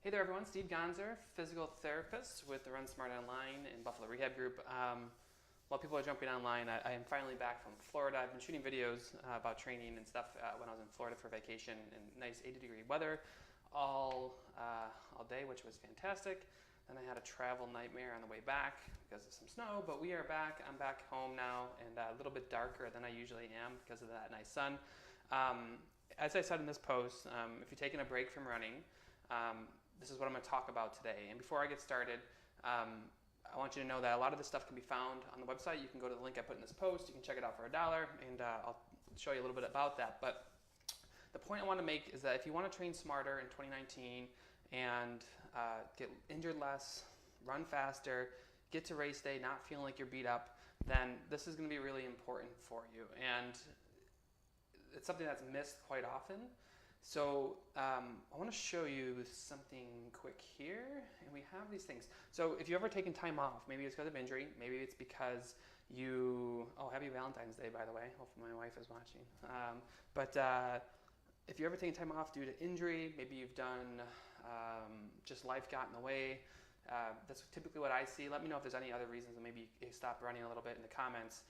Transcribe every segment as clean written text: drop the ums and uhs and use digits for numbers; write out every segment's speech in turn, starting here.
Hey there everyone, Steve Gonzer, physical therapist with the Run Smart Online and Buffalo Rehab Group. While people are jumping online, I am finally back from Florida. I've been shooting videos about training and stuff when I was in Florida for vacation in nice 80-degree weather all day, which was fantastic. Then I had a travel nightmare on the way back because of some snow, but we are back. I'm back home now and a little bit darker than I usually am because of that nice sun. As I said in this post, if you're taking a break from running, this is what I'm going to talk about today. And before I get started, I want you to know that a lot of this stuff can be found on the website. You can go to the link I put in this post. You can check it out for $1, and I'll show you a little bit about that. But the point I want to make is that if you want to train smarter in 2019 and get injured less, run faster, get to race day not feeling like you're beat up, then this is going to be really important for you. And it's something that's missed quite often. So I want to show you something quick here, and we have these things. So if you've ever taken time off, maybe it's because of injury, maybe it's because happy Valentine's Day, by the way. Hopefully my wife is watching. If you're ever taking time off due to injury, maybe you've done just life got in the way. That's typically what I see. Let me know if there's any other reasons, and maybe you stop running a little bit in the comments.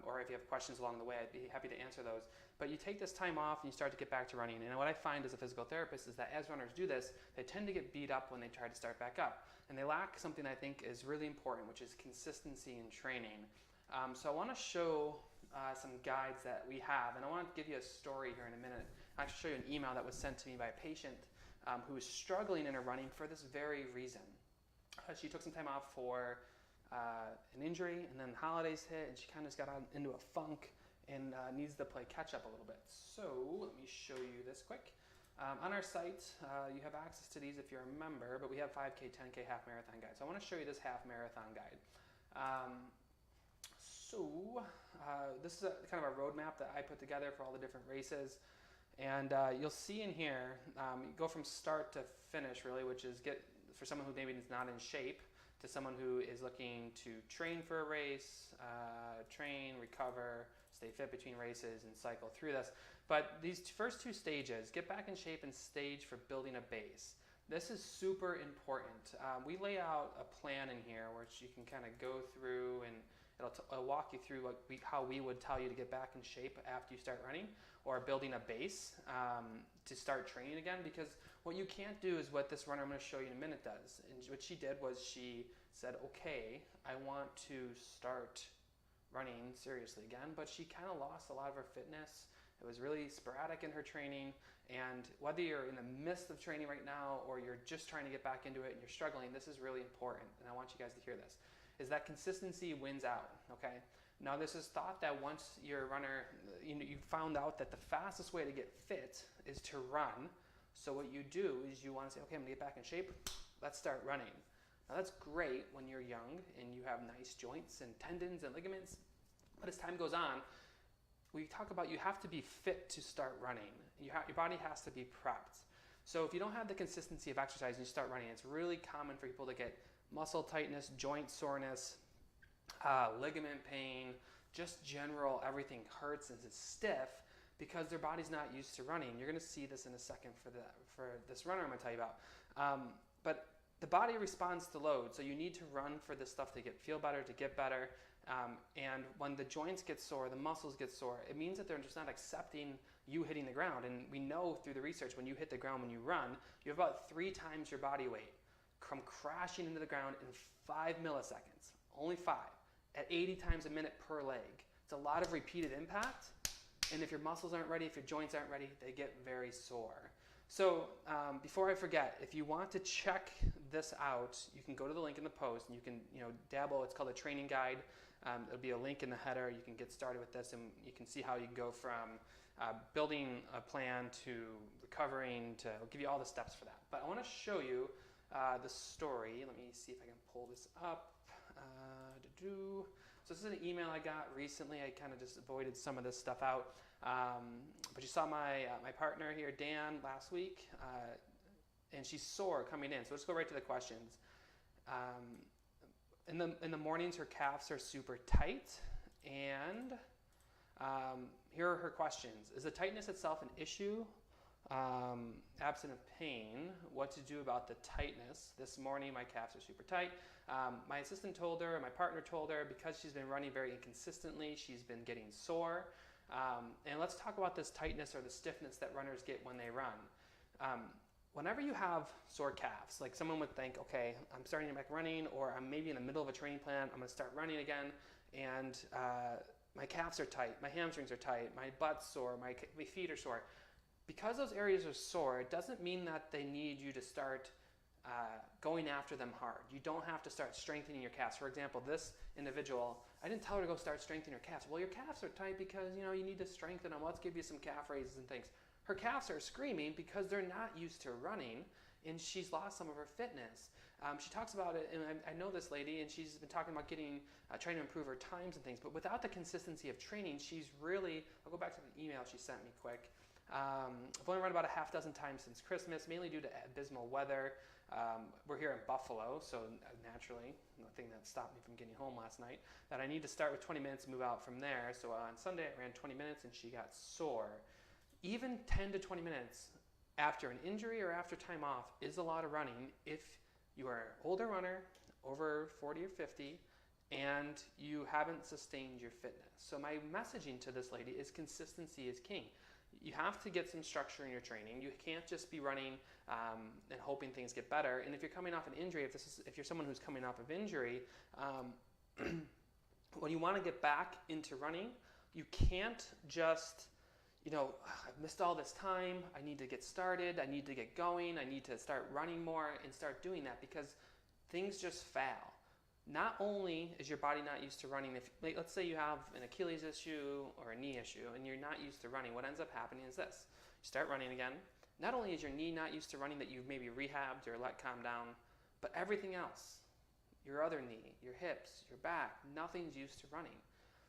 Or if you have questions along the way, I'd be happy to answer those. But you take this time off and you start to get back to running. And what I find as a physical therapist is that as runners do this, they tend to get beat up when they try to start back up. And they lack something I think is really important, which is consistency in training. So I want to show some guides that we have. And I want to give you a story here in a minute. I'll actually show you an email that was sent to me by a patient who is struggling in her running for this very reason. She took some time off for an injury, and then the holidays hit, and she kind of just got into a funk and needs to play catch up a little bit. So let me show you this quick. On our site, you have access to these if you're a member, but we have 5K, 10K, half marathon guides. So I want to show you this half marathon guide. This is kind of a roadmap that I put together for all the different races. And you'll see in here, you go from start to finish, really, which is for someone who maybe is not in shape, to someone who is looking to train for a race, train, recover, stay fit between races, and cycle through this. But these first two stages, get back in shape and stage for building a base. This is super important. We lay out a plan in here which you can kind of go through, and it'll walk you through how we would tell you to get back in shape after you start running, or building a base to start training again. Because what you can't do is what this runner I'm going to show you in a minute does. And what she did was she said, okay, I want to start running seriously again, but she kind of lost a lot of her fitness. It was really sporadic in her training, and whether you're in the midst of training right now or you're just trying to get back into it and you're struggling, this is really important, and I want you guys to hear this, is that consistency wins out, okay? Now this is thought that once you're a runner, you found out that the fastest way to get fit is to run. So what you do is you want to say, okay, I'm gonna get back in shape, let's start running. Now that's great when you're young and you have nice joints and tendons and ligaments, but as time goes on, we talk about you have to be fit to start running. Your body has to be prepped. So if you don't have the consistency of exercise and you start running, it's really common for people to get muscle tightness, joint soreness, ligament pain, just general everything hurts and it's stiff because their body's not used to running. You're going to see this in a second for this runner I'm going to tell you about. But the body responds to load, so you need to run for this stuff to feel better, to get better. And when the joints get sore, the muscles get sore, it means that they're just not accepting you hitting the ground. And we know through the research, when you hit the ground, when you run, you have about 3 times your body weight come crashing into the ground in 5 milliseconds, only 5, at 80 times a minute per leg. It's a lot of repeated impact. And if your muscles aren't ready, if your joints aren't ready, they get very sore. So before I forget, if you want to check this out, you can go to the link in the post and you can dabble. It's called a training guide. There'll be a link in the header. You can get started with this and you can see how you can go from building a plan to recovering to, I'll give you all the steps for that. But I want to show you the story. Let me see if I can pull this up. So this is an email I got recently. I kind of just avoided some of this stuff out. But you saw my partner here, Dan, last week, and she's sore coming in. So let's go right to the questions. In the mornings, her calves are super tight, and here are her questions. Is the tightness itself an issue? Absent of pain, what to do about the tightness. This morning my calves are super tight. My assistant told her, my partner told her, because she's been running very inconsistently, she's been getting sore. And let's talk about this tightness or the stiffness that runners get when they run. Whenever you have sore calves, like someone would think, okay, I'm starting back running, or I'm maybe in the middle of a training plan, I'm gonna start running again, and my calves are tight, my hamstrings are tight, my butt's sore, my feet are sore. Because those areas are sore, it doesn't mean that they need you to start going after them hard. You don't have to start strengthening your calves. For example, this individual, I didn't tell her to go start strengthening her calves. Well, your calves are tight because you need to strengthen them. Let's give you some calf raises and things. Her calves are screaming because they're not used to running, and she's lost some of her fitness. She talks about it, and I know this lady, and she's been talking about trying to improve her times and things, but without the consistency of training, she's really, I'll go back to the email she sent me quick. I've only run about a half dozen times since Christmas, mainly due to abysmal weather. We're here in Buffalo, so naturally, nothing that stopped me from getting home last night, that I need to start with 20 minutes and move out from there. So on Sunday, I ran 20 minutes and she got sore. Even 10 to 20 minutes after an injury or after time off is a lot of running if you are an older runner, over 40 or 50, and you haven't sustained your fitness. So my messaging to this lady is consistency is king. You have to get some structure in your training. You can't just be running and hoping things get better. And if you're coming off an injury, if you're someone who's coming off of injury, when you want to get back into running, you can't just, I've missed all this time. I need to get started. I need to get going. I need to start running more and start doing that, because things just fail. Not only is your body not used to running, let's say you have an Achilles issue or a knee issue and you're not used to running, what ends up happening is this. You start running again. Not only is your knee not used to running that you've maybe rehabbed or let calm down, but everything else, your other knee, your hips, your back, nothing's used to running.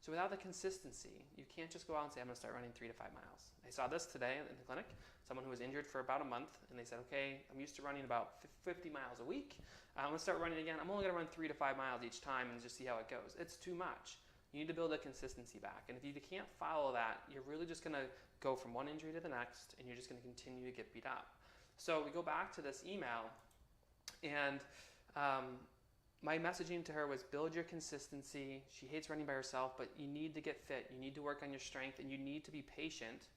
So without the consistency, you can't just go out and say, I'm going to start running 3 to 5 miles. I saw this today in the clinic, someone who was injured for about a month, and they said, okay, I'm used to running about 50 miles a week. I'm going to start running again. I'm only going to run 3 to 5 miles each time and just see how it goes. It's too much. You need to build a consistency back. And if you can't follow that, you're really just going to go from one injury to the next, and you're just going to continue to get beat up. So we go back to this email, and my messaging to her was build your consistency. She hates running by herself, but you need to get fit. You need to work on your strength, and you need to be patient.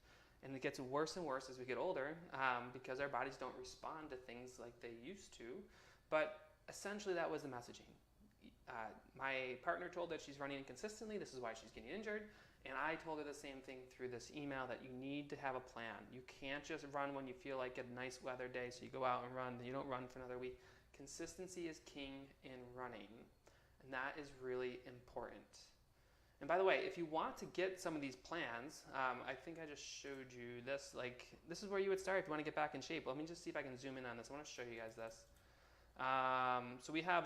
And it gets worse and worse as we get older because our bodies don't respond to things like they used to. But essentially, that was the messaging. My partner told that she's running inconsistently. This is why she's getting injured. And I told her the same thing through this email, that you need to have a plan. You can't just run when you feel like a nice weather day, so you go out and run, then you don't run for another week. Consistency is king in running, and that is really important. And by the way, if you want to get some of these plans, I think I just showed you this. This is where you would start if you want to get back in shape. Let me just see if I can zoom in on this. I want to show you guys this. So we have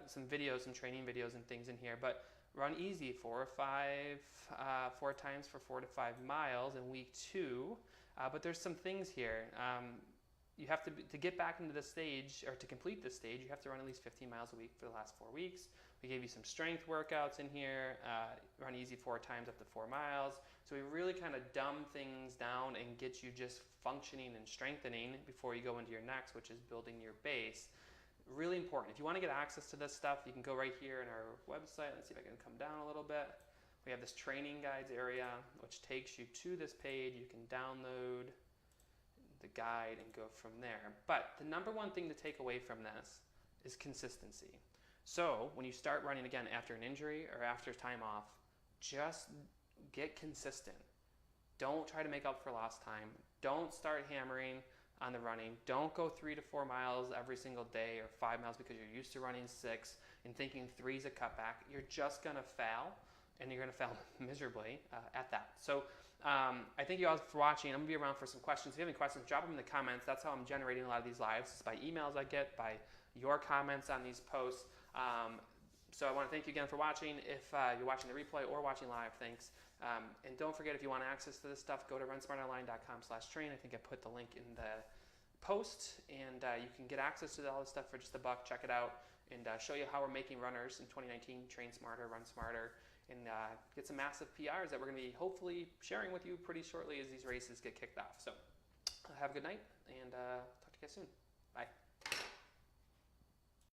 some videos, some training videos and things in here, but run easy 4 times for 4 to 5 miles in week 2. But there's some things here. You have to get back into this stage, or to complete this stage, you have to run at least 15 miles a week for the last 4 weeks. We gave you some strength workouts in here, run easy 4 times up to 4 miles. So we really kind of dumb things down and get you just functioning and strengthening before you go into your next, which is building your base. Really important. If you want to get access to this stuff, you can go right here in our website. Let's see if I can come down a little bit. We have this training guides area, which takes you to this page. You can download the guide and go from there. But the number one thing to take away from this is consistency. So when you start running again after an injury or after time off, just get consistent. Don't try to make up for lost time. Don't start hammering on the running. Don't go 3 to 4 miles every single day or 5 miles because you're used to running 6 and thinking 3 is a cutback. You're just going to fail, and you're going to fail miserably at that. So I thank you all for watching. I'm going to be around for some questions. If you have any questions, drop them in the comments. That's how I'm generating a lot of these lives. It's by emails I get, by your comments on these posts. So I want to thank you again for watching. If you're watching the replay or watching live, thanks. And don't forget, if you want access to this stuff, go to runsmartonline.com/train. I think I put the link in the post, and you can get access to all this stuff for just $1. Check it out, and show you how we're making runners in 2019 train smarter, run smarter, and get some massive PRs that we're going to be hopefully sharing with you pretty shortly as these races get kicked off. So have a good night, and talk to you guys soon. Bye.